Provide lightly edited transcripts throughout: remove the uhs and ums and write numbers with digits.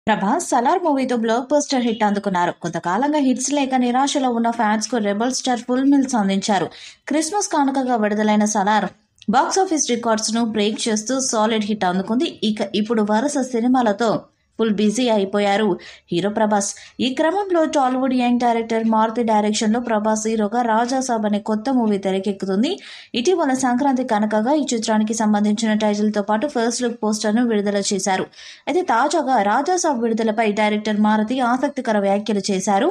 ప్రభాస్ సలార్ మూవీతో block buster hit అందుకున్నారు. కొంతకాలంగా హిట్స్ లేక నిరాశలో ఉన్న ఫ్యాన్స్ కు రెబల్ స్టార్ ఫుల్ మిల్స్ అందించారు. క్రిస్మస్ కానుకగా విడుదలైన సలార్ బాక్సాఫీస్ రికార్డ్స్ ను బ్రేక్ చేస్తూ సాలిడ్ హిట్ అందుకుంది. ఇప్పుడు వరుస సినిమాలతో ఫుల్ బిజీ అయిపోయారు హీరో ప్రభాస్. ఈ క్రమంలో Tollywood young director Maruthi direction లో ప్రభాస్ హీరోగా రాజాసాబ్ అనే కొత్త మూవీ తెరకెక్కుతుంది. ఇటీవల సంక్రాంతి కనుకగా ఈ చిత్రానికి సంబంధించిన టైటిల్ తో పాటు ఫస్ట్ లుక్ పోస్టర్ ను విడుదల చేశారు. అయితే తాజాగా రాజాసాబ్ విడుదలపై డైరెక్టర్ మారుతి ఆసక్తికర వ్యాఖ్యలు చేశారు.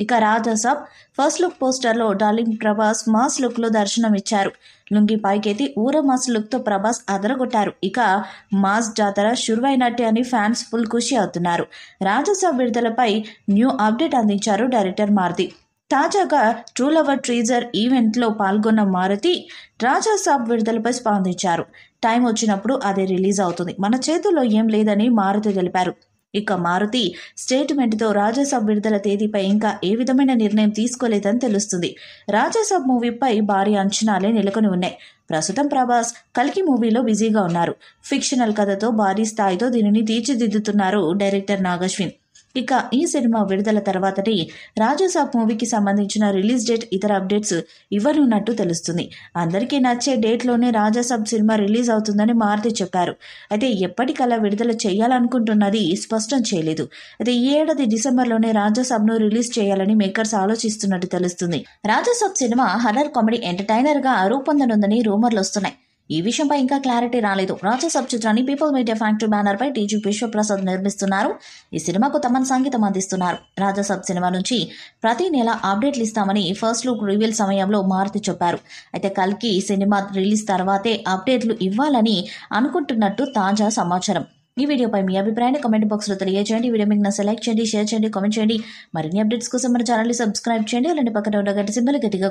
ఇక రాజాసాబ్ ఫస్ట్ లుక్ పోస్టర్ లో డార్లింగ్ ప్రభాస్ మాస్ లుక్ లో దర్శనమిచ్చారు. లుంగి పైకెత్తి ఊర మాస్ లుక్ తో ప్రభాస్ అదరగొట్టారు. ఇక మాస్ జాతర షురువైనట్టే అని ఫ్యాన్స్ ఫుల్ ఖుషి అవుతున్నారు. రాజాసాబ్ విడుదలపై న్యూ అప్డేట్ అందించారు డైరెక్టర్ మారుతి. తాజాగా ట్రూ లవర్ టీజర్ ఈవెంట్ లో పాల్గొన్న మారుతి రాజాసాబ్ విడుదలపై స్పందించారు. టైం వచ్చినప్పుడు అదే రిలీజ్ అవుతుంది, మన చేతుల్లో ఏం లేదని మారుతి తెలిపారు. ఇక మారుతి స్టేట్మెంట్తో రాజాసాబ్ విడుదల తేదీపై ఇంకా ఏ విధమైన నిర్ణయం తీసుకోలేదని తెలుస్తుంది. రాజాసాబ్ మూవీపై భారీ అంచనాలే నెలకొని ఉన్నాయి. ప్రస్తుతం ప్రభాస్ కల్కి మూవీలో బిజీగా ఉన్నారు. ఫిక్షనల్ కథతో భారీ స్థాయితో దీనిని తీర్చిదిద్దుతున్నారు డైరెక్టర్ నాగశ్విన్. ఇక ఈ సినిమా విడుదల తర్వాతనే రాజాసాబ్ మూవీకి సంబంధించిన రిలీజ్ డేట్, ఇతర అప్డేట్స్ ఇవ్వనున్నట్టు తెలుస్తుంది. అందరికీ నచ్చే డేట్లోనే రాజాసాబ్ సినిమా రిలీజ్ అవుతుందని మారుతి చెప్పారు. అయితే ఎప్పటికల్లా విడుదల చేయాలనుకుంటున్నది స్పష్టం చేయలేదు. అయితే ఈ ఏడాది డిసెంబర్లోనే రాజాసాబ్ను రిలీజ్ చేయాలని మేకర్స్ ఆలోచిస్తున్నట్టు తెలుస్తుంది. రాజాసాబ్ సినిమా హర్రర్ కామెడీ ఎంటర్టైనర్గా రూపొందనుందని రూమర్లు వస్తున్నాయి. ఈ విషయంపై ఇంకా క్లారిటీ రాలేదు. రాజాసాబ్ చిత్రాన్ని పీపుల్ మీడియా ఫ్యాక్టరీ బ్యానర్ పై టీజీ విశ్వప్రసాద్ నిర్మిస్తున్నారు. ఈ సినిమాకు తమన్ సంగీతం అందిస్తున్నారు. రాజాసాబ్ సినిమా నుంచి ప్రతి నెల అప్డేట్లు ఇస్తామని ఫస్ట్ లుక్ రివీల్ సమయంలో మారుతి చెప్పారు. అయితే కల్కి సినిమా రిలీజ్ తర్వాతే అప్డేట్లు ఇవ్వాలని అనుకుంటున్నట్టు తాజా సమాచారం. ఈ వీడియోపై మీ అభిప్రాయాన్ని కామెంట్ బాక్స్లో తెలియజేయండి. ఈ వీడియో మీకు నచ్చితే లైక్ చేయండి, షేర్ చేయండి, కామెంట్ చేయండి. మరిన్ని అప్డేట్స్ కోసం మన ఛానల్ని సబ్స్క్రైబ్ చేయండి. అలాంటి పక్కన ఉన్న గంట సింబల్ గట్టిగా